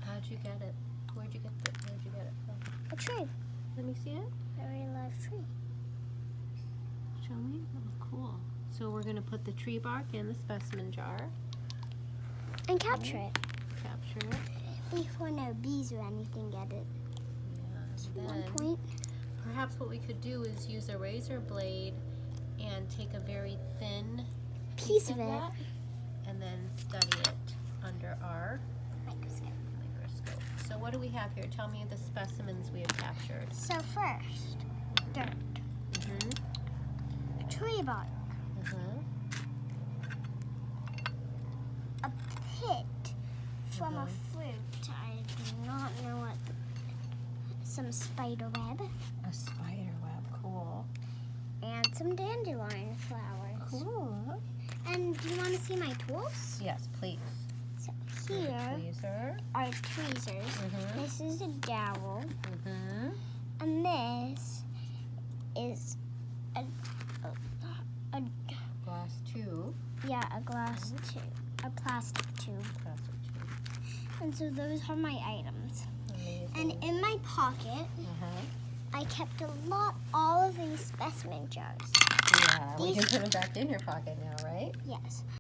How'd you get it? Where'd you get it from? A tree. Let me see it. Very live tree. Show me. Oh, cool. So we're going to put the tree bark in the specimen jar. And capture it. Capture it. Before no bees or anything get it. Yeah, At one point. Perhaps what we could do is use a razor blade and take a very thin Piece of it. that, and then study it under our Microscope. So what do we have here? Tell me the specimens we have captured. So first, dirt. A tree bark. A pit from a fruit. I do not know what. Some spider web. A spider web, cool. And some dandelion flowers. Cool. And do you want to see my tools? Yes, please. So here Tweezer. are tweezers. This is a dowel. And this is a Glass tube. yeah, a glass tube, a plastic tube. Plastic tube. And so those are my items. Amazing. And in my pocket, I kept all of these specimen jars. Yeah, we can put them back in your pocket now, right? Yes.